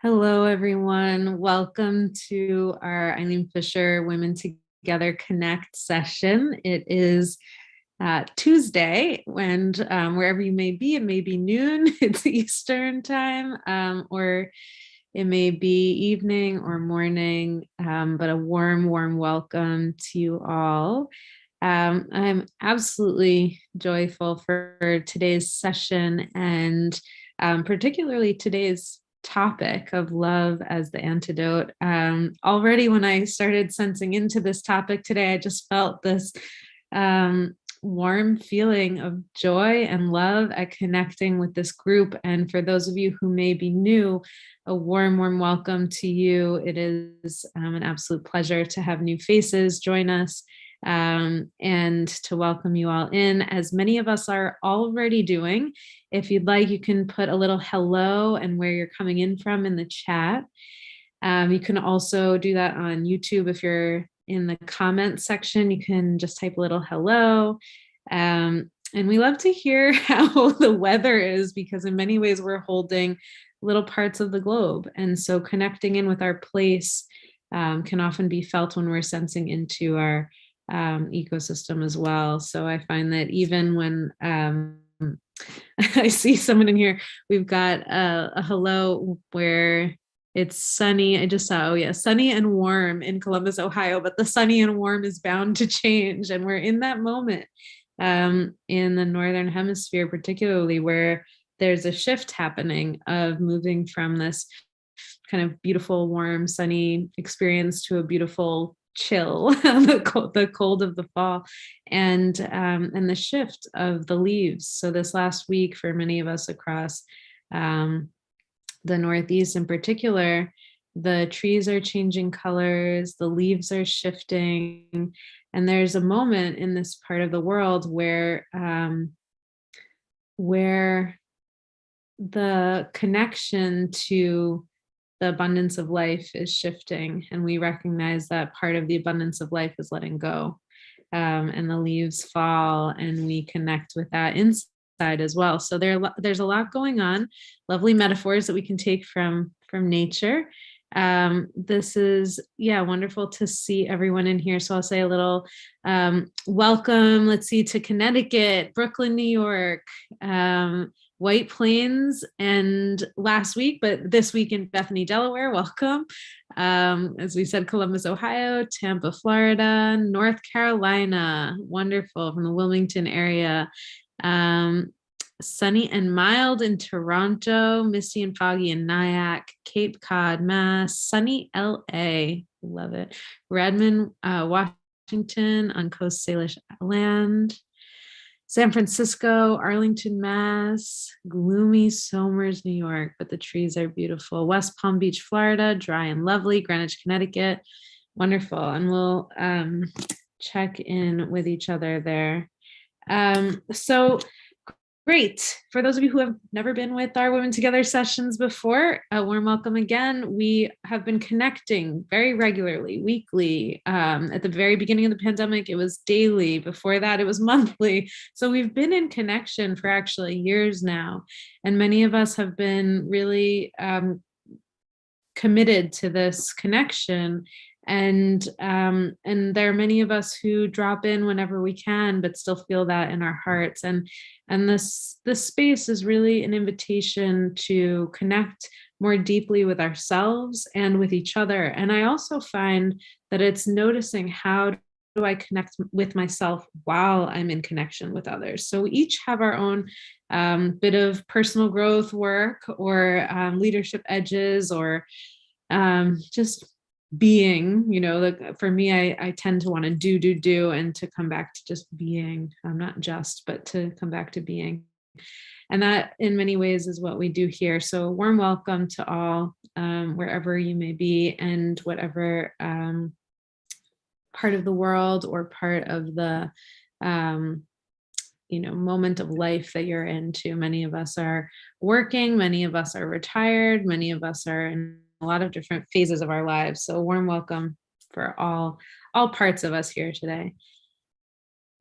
Hello, everyone. Welcome to our Eileen Fisher Women Together Connect session. It is Tuesday, and wherever you may be, it may be noon, it's Eastern time, or it may be evening or morning, but a warm, warm welcome to you all. I'm absolutely joyful for today's session and particularly today's topic of love as the antidote. Already when I started sensing into this topic today, I just felt this warm feeling of joy and love at connecting with this group. And for those of you who may be new, a warm, warm welcome to you. It is an absolute pleasure to have new faces join us and to welcome you all in, as many of us are already doing. If you'd like, you can put a little hello and where you're coming in from in the chat. You can also do that on YouTube. If you're in the comments section, you can just type a little hello. And we love to hear how the weather is, because in many ways we're holding little parts of the globe. And so connecting in with our place can often be felt when we're sensing into our ecosystem as well. So I find that even when I see someone in here, we've got a hello where it's sunny. I just saw, oh yeah, sunny and warm in Columbus, Ohio, but the sunny and warm is bound to change. And we're in that moment in the Northern Hemisphere, particularly, where there's a shift happening of moving from this kind of beautiful, warm, sunny experience to a beautiful chill, the cold of the fall, and the shift of the leaves. So this last week, for many of us across the Northeast in particular, the trees are changing colors, the leaves are shifting, and there's a moment in this part of the world where the connection to the abundance of life is shifting, and we recognize that part of the abundance of life is letting go, and the leaves fall, and we connect with that inside as well. So there's a lot going on, lovely metaphors that we can take from nature. This is, wonderful to see everyone in here. So I'll say a little welcome, let's see, to Connecticut, Brooklyn, New York, White Plains, and last week, but this week in Bethany, Delaware, welcome. As we said, Columbus, Ohio, Tampa, Florida, North Carolina, wonderful, from the Wilmington area. Sunny and mild in Toronto, misty and foggy in Nyack, Cape Cod, Mass, sunny LA, love it. Redmond, Washington, on Coast Salish land. San Francisco, Arlington, Mass, gloomy Somers, New York, but the trees are beautiful. West Palm Beach, Florida, dry and lovely. Greenwich, Connecticut, wonderful. And we'll check in with each other there. So great. For those of you who have never been with our Women Together sessions before, a warm welcome again. We have been connecting very regularly, weekly. At the very beginning of the pandemic, it was daily. Before that, it was monthly. So we've been in connection for actually years now. And many of us have been really committed to this connection. And there are many of us who drop in whenever we can, but still feel that in our hearts. And this space is really an invitation to connect more deeply with ourselves and with each other. And I also find that it's noticing, how do I connect with myself while I'm in connection with others? So we each have our own bit of personal growth work, or leadership edges, or just being, like for me, I tend to want to do and to come back to just being, not just, but to come back to being. And that in many ways is what we do here. So warm welcome to all, wherever you may be, and whatever part of the world or part of the moment of life that you're into. Many of us are working, many of us are retired, many of us are in a lot of different phases of our lives. So warm welcome for all parts of us here today.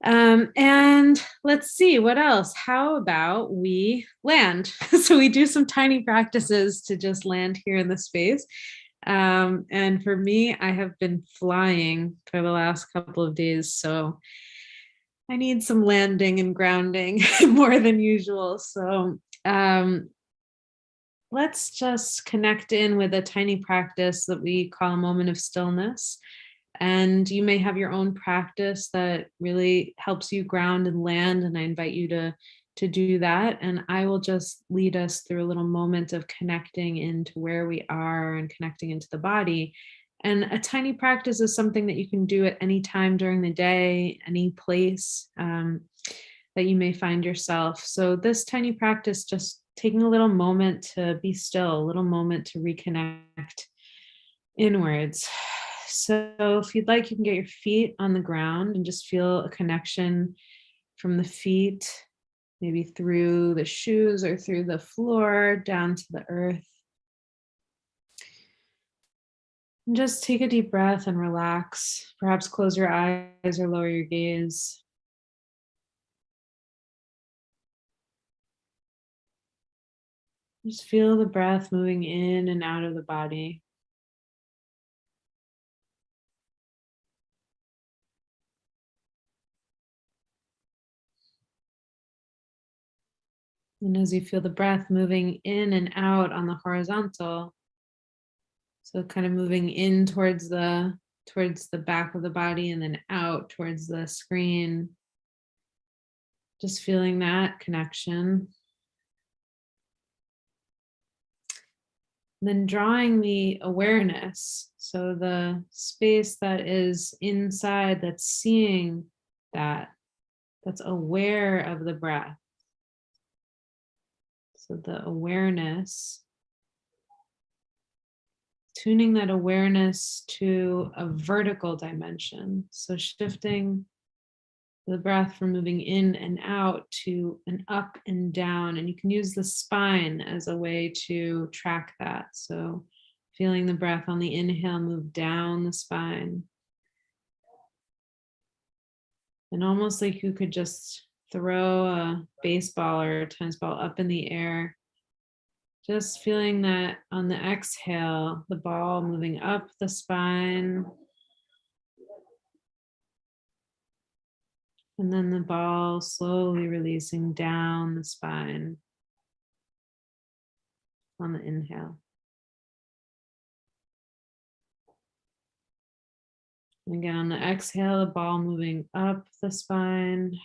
And let's see what else. How about we land? So we do some tiny practices to just land here in the space. And for me, I have been flying for the last couple of days. So I need some landing and grounding more than usual. So let's just connect in with a tiny practice that we call a moment of stillness. And you may have your own practice that really helps you ground and land. And I invite you to do that. And I will just lead us through a little moment of connecting into where we are and connecting into the body. And a tiny practice is something that you can do at any time during the day, any place that you may find yourself. So this tiny practice, just taking a little moment to be still, a little moment to reconnect inwards. So if you'd like, you can get your feet on the ground and just feel a connection from the feet, maybe through the shoes or through the floor down to the earth. And just take a deep breath and relax. Perhaps close your eyes or lower your gaze. Just feel the breath moving in and out of the body. And as you feel the breath moving in and out on the horizontal, so kind of moving in towards the back of the body and then out towards the screen, just feeling that connection. Then drawing the awareness, so the space that is inside that's seeing that, that's aware of the breath. So the awareness, tuning that awareness to a vertical dimension. So shifting the breath from moving in and out to an up and down. And you can use the spine as a way to track that. So feeling the breath on the inhale move down the spine. And almost like you could just throw a baseball or a tennis ball up in the air. Just feeling that on the exhale, the ball moving up the spine. And then the ball slowly releasing down the spine on the inhale. And again, on the exhale, the ball moving up the spine.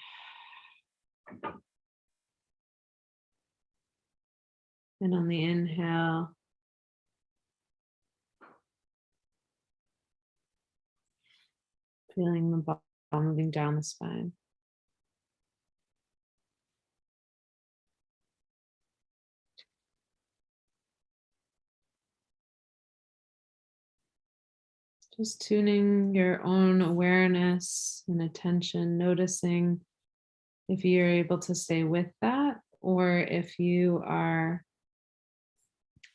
And on the inhale, feeling the ball moving down the spine. Just tuning your own awareness and attention, noticing if you're able to stay with that or if you are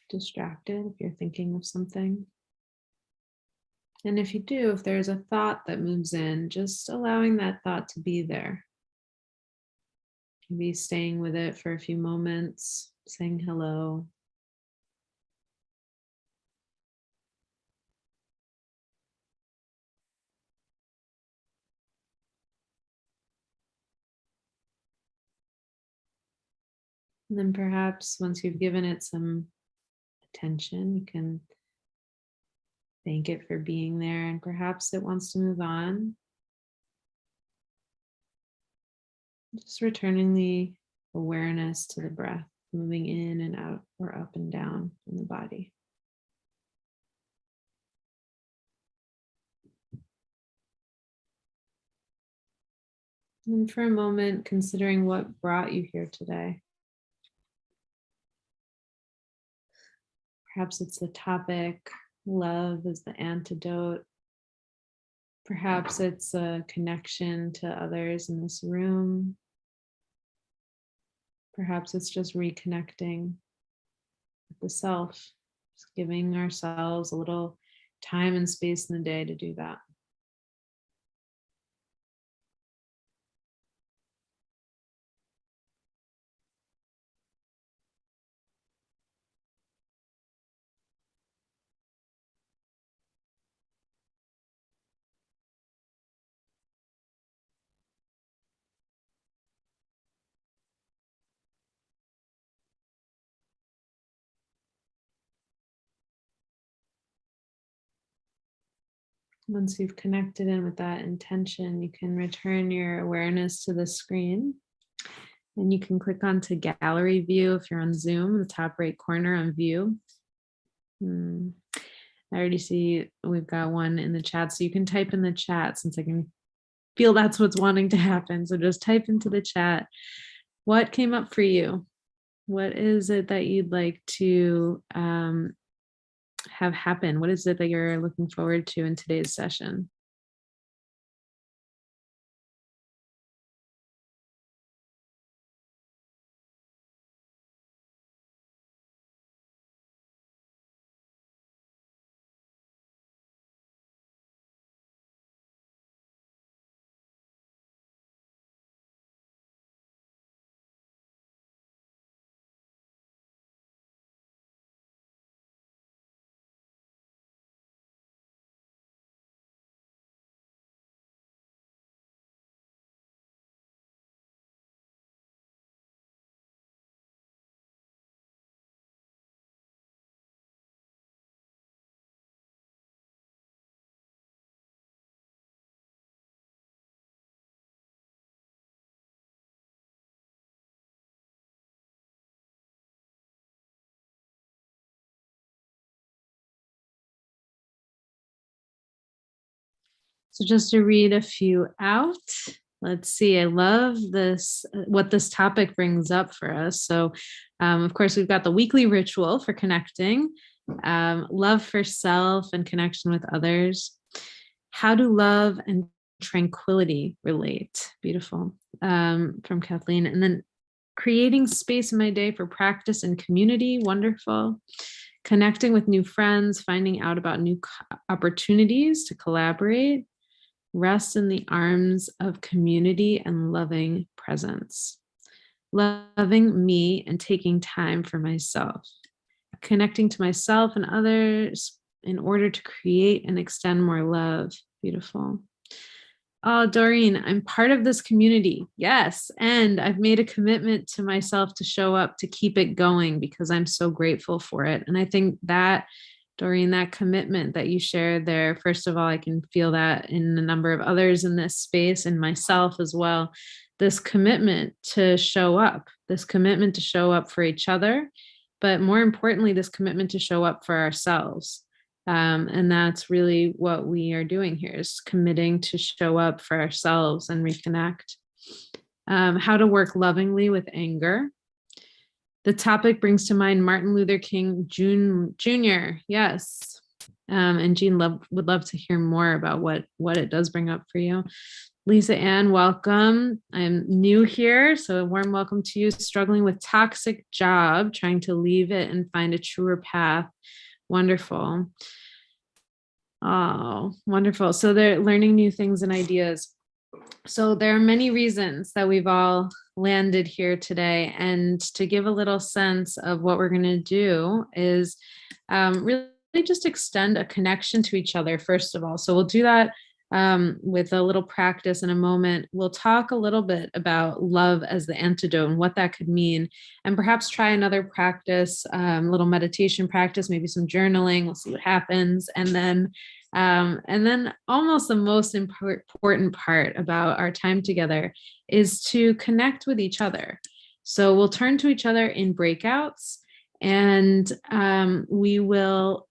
distracted, if you're thinking of something. And if you do, if there's a thought that moves in, just allowing that thought to be there. Maybe staying with it for a few moments, saying hello. And then perhaps once you've given it some attention, you can thank it for being there, and perhaps it wants to move on. Just returning the awareness to the breath, moving in and out or up and down in the body. And for a moment, considering what brought you here today. Perhaps it's the topic, love is the antidote. Perhaps it's a connection to others in this room. Perhaps it's just reconnecting with the self, just giving ourselves a little time and space in the day to do that. Once you've connected in with that intention, you can return your awareness to the screen. And you can click onto gallery view if you're on Zoom, the top right corner on view. I already see we've got one in the chat, so you can type in the chat since I can feel that's what's wanting to happen. So just type into the chat what came up for you. What is it that you'd like to have happen? What is it that you're looking forward to in today's session? So just to read a few out, let's see, I love this, what this topic brings up for us. So of course, we've got the weekly ritual for connecting, love for self and connection with others. How do love and tranquility relate? Beautiful, from Kathleen. And then creating space in my day for practice and community, wonderful. Connecting with new friends, finding out about new opportunities to collaborate. Rest in the arms of community and loving presence. Loving me and taking time for myself. Connecting to myself and others in order to create and extend more love. Beautiful. Oh, Doreen, I'm part of this community. Yes. And I've made a commitment to myself to show up, to keep it going because I'm so grateful for it. And I think that, Doreen, that commitment that you shared there, first of all, I can feel that in a number of others in this space and myself as well. This commitment to show up, for each other, but more importantly, this commitment to show up for ourselves. And that's really what we are doing here, is committing to show up for ourselves and reconnect. How to work lovingly with anger. The topic brings to mind Martin Luther King Jr. Yes. And Jean would love to hear more about what it does bring up for you. Lisa Ann, welcome. I'm new here, so a warm welcome to you. Struggling with toxic job, trying to leave it and find a truer path. Wonderful. Oh, wonderful. So they're learning new things and ideas. So there are many reasons that we've all landed here today. And to give a little sense of what we're going to do is really just extend a connection to each other, first of all. So we'll do that with a little practice in a moment. We'll talk a little bit about love as the antidote and what that could mean, and perhaps try another practice, little meditation practice, maybe some journaling. We'll see what happens. And then almost the most important part about our time together is to connect with each other. So we'll turn to each other in breakouts, and we will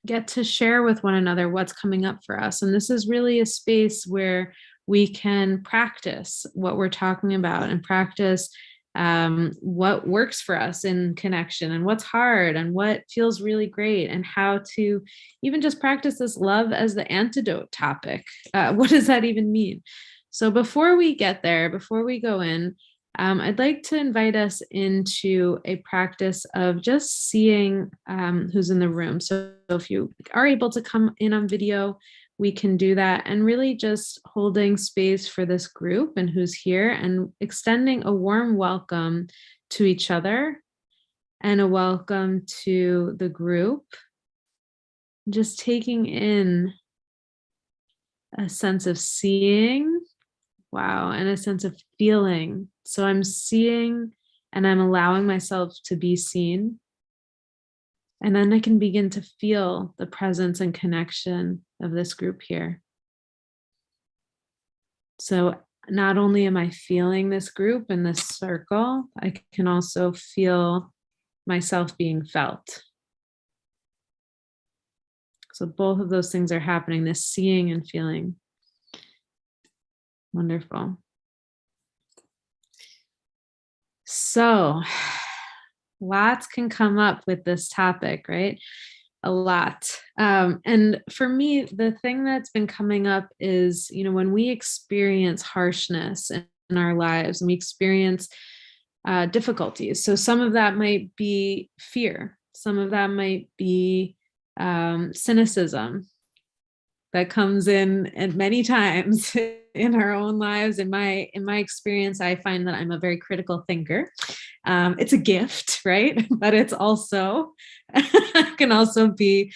get to share with one another what's coming up for us. And this is really a space where we can practice what we're talking about and practice what works for us in connection and what's hard and what feels really great, and how to even just practice this love as the antidote topic. What does that even mean? So before we get there, before we go in, I'd like to invite us into a practice of just seeing who's in the room. So if you are able to come in on video, we can do that, and really just holding space for this group and who's here, and extending a warm welcome to each other and a welcome to the group. Just taking in a sense of seeing, wow, and a sense of feeling. So I'm seeing and I'm allowing myself to be seen. And then I can begin to feel the presence and connection of this group here. So not only am I feeling this group and this circle, I can also feel myself being felt. So both of those things are happening, this seeing and feeling. Wonderful. So lots can come up with this topic, right? A lot. And for me, the thing that's been coming up is, when we experience harshness in our lives and we experience difficulties. So some of that might be fear. Some of that might be cynicism that comes in at many times in our own lives. In my experience, I find that I'm a very critical thinker. It's a gift, right? But it's also can also be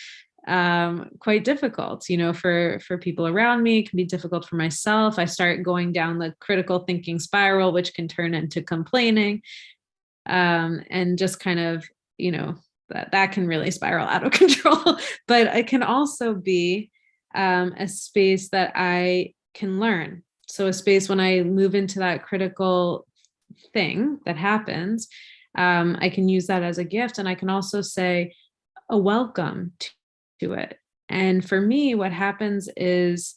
quite difficult, for people around me. It can be difficult for myself. I start going down the critical thinking spiral, which can turn into complaining, and just kind of, that can really spiral out of control. But it can also be a space that I can learn. So a space when I move into that critical thing that happens, I can use that as a gift, and I can also say a welcome to it. And for me, what happens is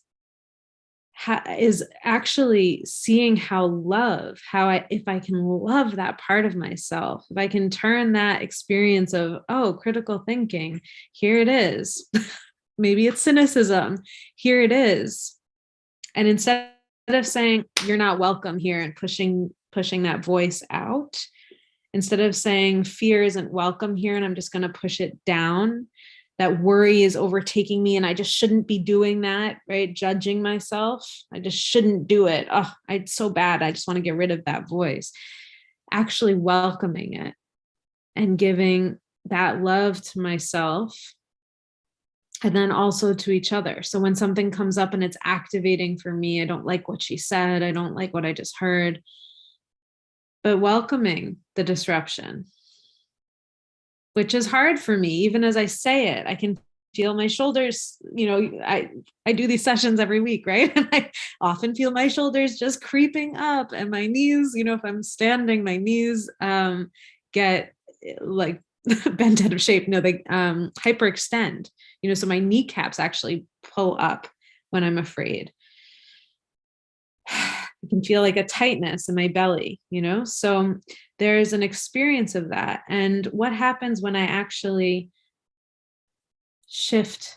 actually seeing if I can love that part of myself, if I can turn that experience of, critical thinking, here it is. Maybe it's cynicism. Here it is. And instead of saying, you're not welcome here, and pushing that voice out, instead of saying fear isn't welcome here and I'm just going to push it down, that worry is overtaking me and I just shouldn't be doing that, right? Judging myself. I just shouldn't do it. Oh, it's so bad. I just want to get rid of that voice. Actually welcoming it and giving that love to myself, and then also to each other. So when something comes up and it's activating for me, I don't like what she said, I don't like what I just heard, but welcoming the disruption, which is hard for me. Even as I say it, I can feel my shoulders, I do these sessions every week, right? And I often feel my shoulders just creeping up, and my knees, if I'm standing, my knees get like bent out of shape. No, they hyperextend, so my kneecaps actually pull up when I'm afraid. I can feel like a tightness in my belly, so there's an experience of that. And what happens when I actually shift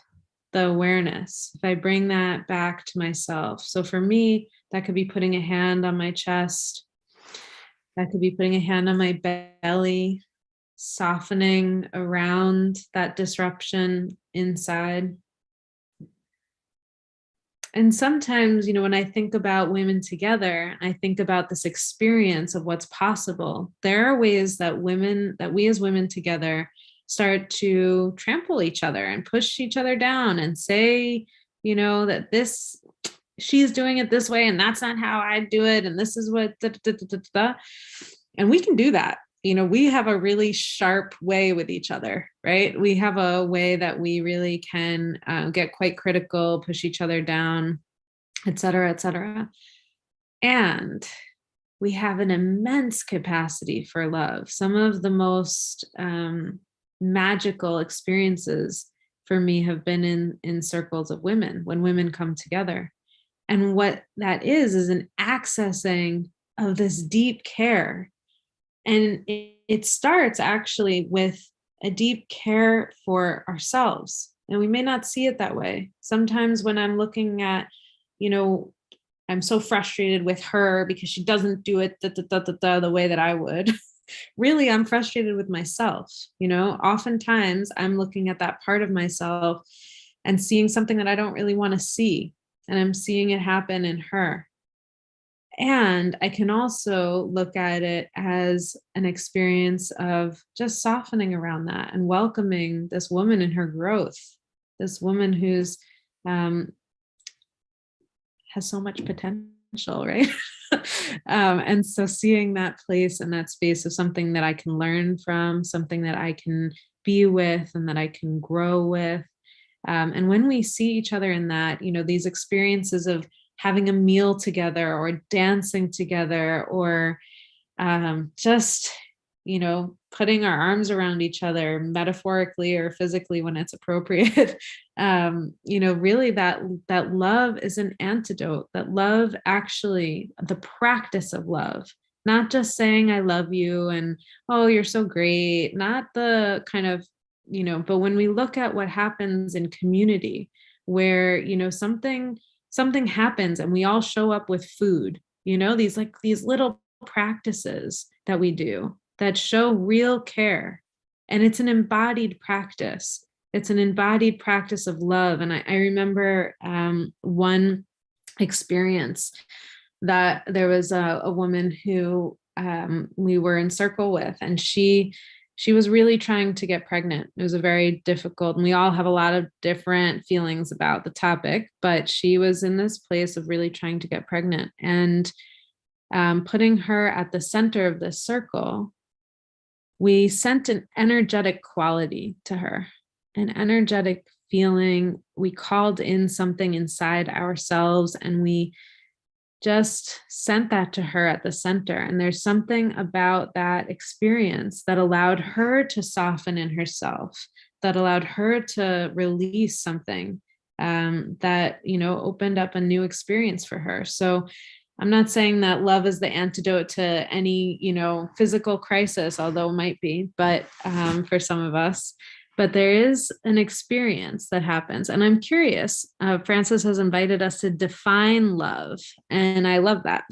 the awareness, if I bring that back to myself? So for me, that could be putting a hand on my chest. That could be putting a hand on my belly, softening around that disruption inside. And sometimes, when I think about women together, I think about this experience of what's possible. There are ways that we as women together start to trample each other and push each other down and say, that she's doing it this way and that's not how I do it. And this is what, da, da, da, da, da. And we can do that. We have a really sharp way with each other, right? We have a way that we really can get quite critical, push each other down, et cetera, et cetera. And we have an immense capacity for love. Some of the most magical experiences for me have been in circles of women, when women come together. And what that is an accessing of this deep care. And it starts actually with a deep care for ourselves. And we may not see it that way. Sometimes when I'm looking at, I'm so frustrated with her because she doesn't do it the way that I would. Really, I'm frustrated with myself. Oftentimes I'm looking at that part of myself and seeing something that I don't really want to see. And I'm seeing it happen in her. And I can also look at it as an experience of just softening around that and welcoming this woman in her growth, this woman who's has so much potential. right? And so seeing that place and that space of something that I can learn from, something that I can be with and that I can grow with. And when we see each other in that, these experiences of having a meal together or dancing together or just putting our arms around each other metaphorically or physically when it's appropriate. Really that love is an antidote. That love, actually, the practice of love, not just saying I love you and, oh, you're so great, not the kind of, but when we look at what happens in community where something happens and we all show up with food, these little practices that we do that show real care. And it's an embodied practice. It's an embodied practice of love. And I remember one experience that there was a woman who we were in circle with, and she was really trying to get pregnant. It was a very difficult, and we all have a lot of different feelings about the topic, but she was in this place of really trying to get pregnant. And putting her at the center of this circle, we sent an energetic quality to her, an energetic feeling. We called in something inside ourselves and we just sent that to her at the center. And there's something about that experience that allowed her to soften in herself, that allowed her to release something that, opened up a new experience for her. So I'm not saying that love is the antidote to any, physical crisis, although it might be, but for some of us. But there is an experience that happens. And I'm curious, Frances has invited us to define love, and I love that.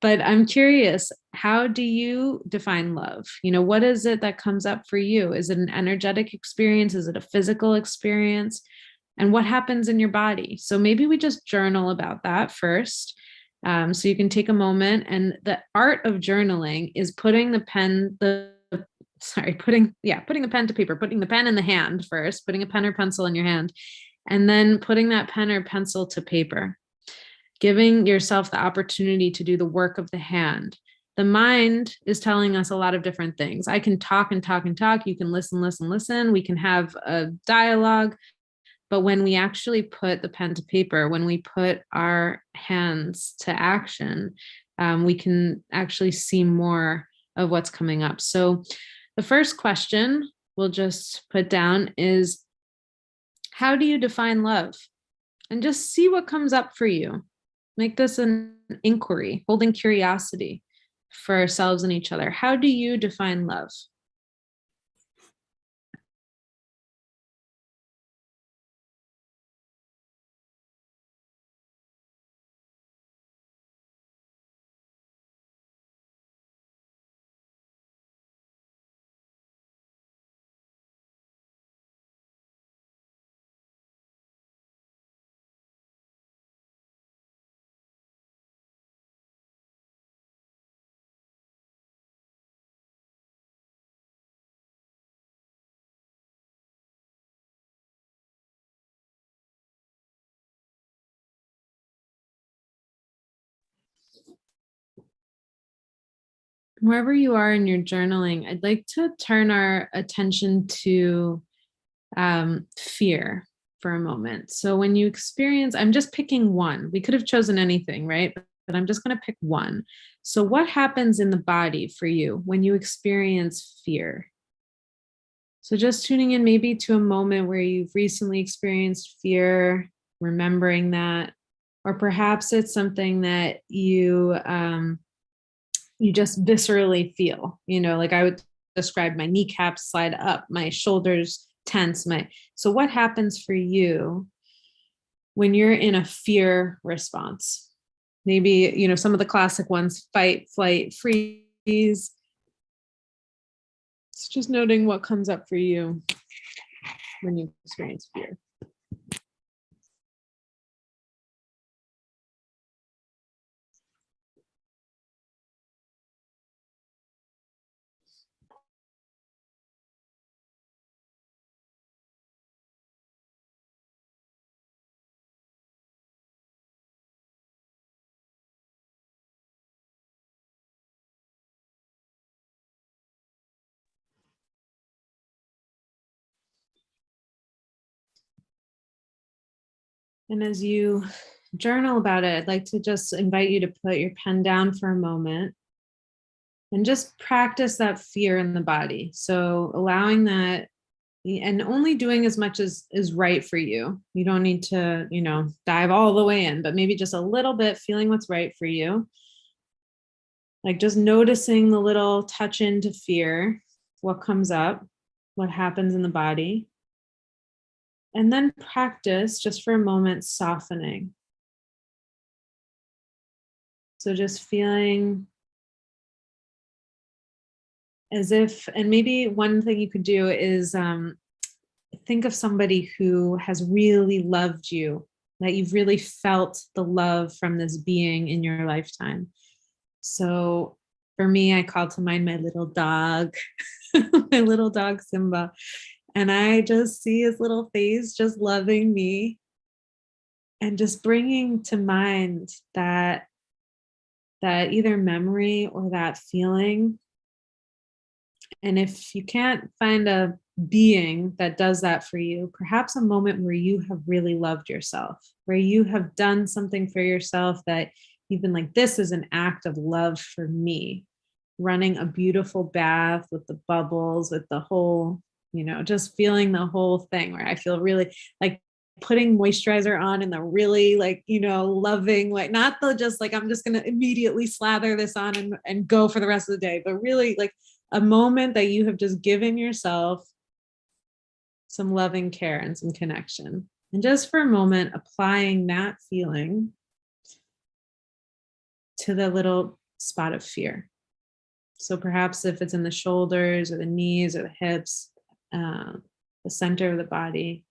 But I'm curious, how do you define love? What is it that comes up for you? Is it an energetic experience? Is it a physical experience? And what happens in your body? So maybe we just journal about that first. So you can take a moment, and the art of journaling is putting the pen to paper, putting the pen in the hand first, putting a pen or pencil in your hand, and then putting that pen or pencil to paper, giving yourself the opportunity to do the work of the hand. The mind is telling us a lot of different things. I can talk and talk and talk. You can listen, listen, listen. We can have a dialogue. But when we actually put the pen to paper, when we put our hands to action, we can actually see more of what's coming up. So the first question we'll just put down is, how do you define love? And just see what comes up for you. Make this an inquiry, holding curiosity for ourselves and each other. How do you define love? Wherever you are in your journaling, I'd like to turn our attention to fear for a moment. So when you experience, I'm just picking one. We could have chosen anything, right? But I'm just going to pick one. So what happens in the body for you when you experience fear? So just tuning in maybe to a moment where you've recently experienced fear, remembering that, or perhaps it's something that you just viscerally feel, like I would describe my kneecaps slide up, my shoulders tense, so what happens for you when you're in a fear response? Maybe, some of the classic ones, fight, flight, freeze. It's just noting what comes up for you when you experience fear. And as you journal about it, I'd like to just invite you to put your pen down for a moment and just practice that fear in the body. So allowing that and only doing as much as is right for you. You don't need to, dive all the way in, but maybe just a little bit, feeling what's right for you. Like just noticing the little touch into fear, what comes up, what happens in the body. And then practice just for a moment softening. So just feeling as if, and maybe one thing you could do is think of somebody who has really loved you, that you've really felt the love from this being in your lifetime. So for me, I call to mind my little dog, my little dog Simba. And I just see his little face just loving me and just bringing to mind that either memory or that feeling. And if you can't find a being that does that for you, perhaps a moment where you have really loved yourself, where you have done something for yourself that you've been like, this is an act of love for me. Running a beautiful bath with the bubbles, with the whole, just feeling the whole thing, where I feel really like putting moisturizer on in the really loving way, not the just like, I'm just going to immediately slather this on and go for the rest of the day, but really like a moment that you have just given yourself some loving care and some connection. And just for a moment, applying that feeling to the little spot of fear. So perhaps if it's in the shoulders or the knees or the hips, the center of the body.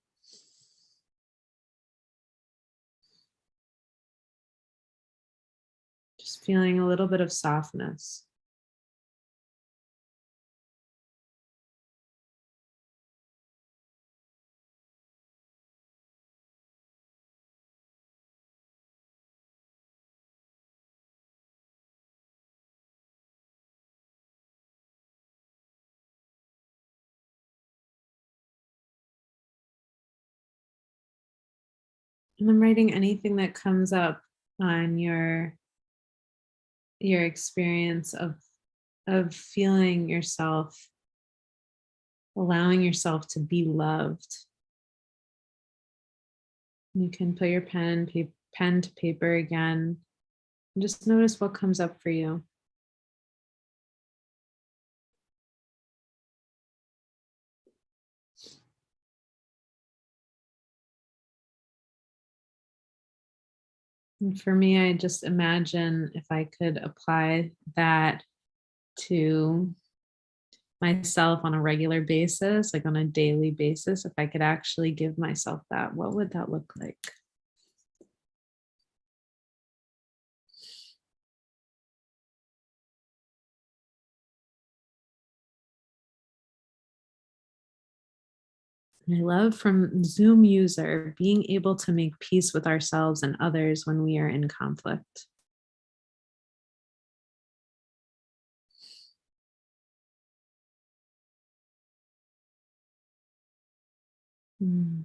Just feeling a little bit of softness. And I'm writing anything that comes up on your experience of feeling yourself, allowing yourself to be loved. You can put your pen to paper again, and just notice what comes up for you. And for me, I just imagine if I could apply that to myself on a regular basis, like on a daily basis, if I could actually give myself that, what would that look like? I love from Zoom user being able to make peace with ourselves and others when we are in conflict. Mm.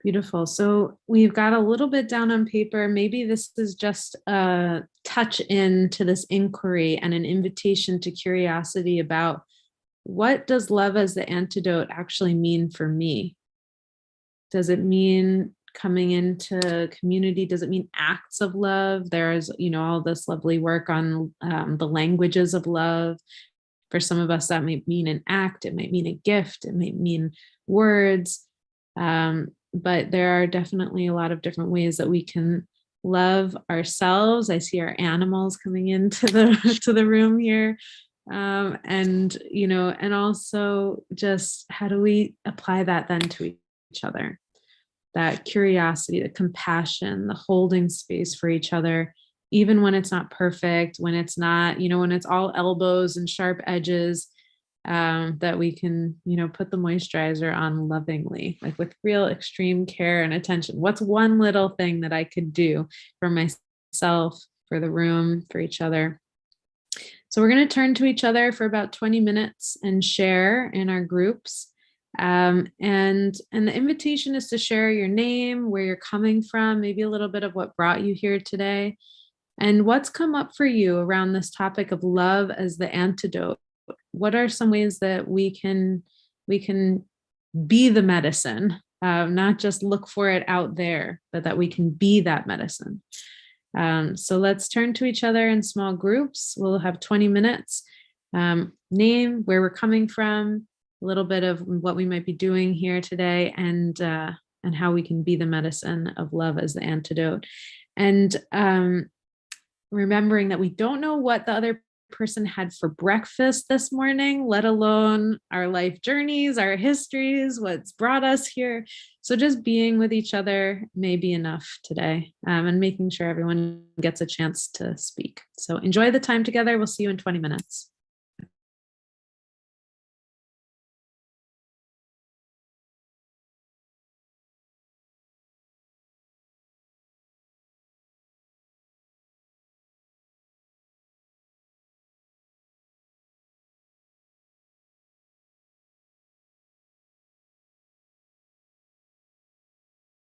Beautiful. So we've got a little bit down on paper. Maybe this is just a touch into this inquiry and an invitation to curiosity about what does love as the antidote actually mean for me? Does it mean coming into community? Does it mean acts of love? There's, all this lovely work on the languages of love. For some of us, that might mean an act, it might mean a gift, it might mean words. But there are definitely a lot of different ways that we can love ourselves. I see our animals coming into the to the room here. And also just how do we apply that then to each other? That curiosity, the compassion, the holding space for each other, even when it's not perfect, when it's not, when it's all elbows and sharp edges, that we can, put the moisturizer on lovingly, like with real extreme care and attention. What's one little thing that I could do for myself, for the room, for each other? So we're going to turn to each other for about 20 minutes and share in our groups. And the invitation is to share your name, where you're coming from, maybe a little bit of what brought you here today, and what's come up for you around this topic of love as the antidote. What are some ways that we can be the medicine, not just look for it out there, but that we can be that medicine. So let's turn to each other in small groups. We'll have 20 minutes. Name, where we're coming from, a little bit of what we might be doing here today, and how we can be the medicine of love as the antidote. And remembering that we don't know what the other person had for breakfast this morning, let alone our life journeys, our histories, what's brought us here. So just being with each other may be enough today, and making sure everyone gets a chance to speak. So enjoy the time together. We'll see you in 20 minutes.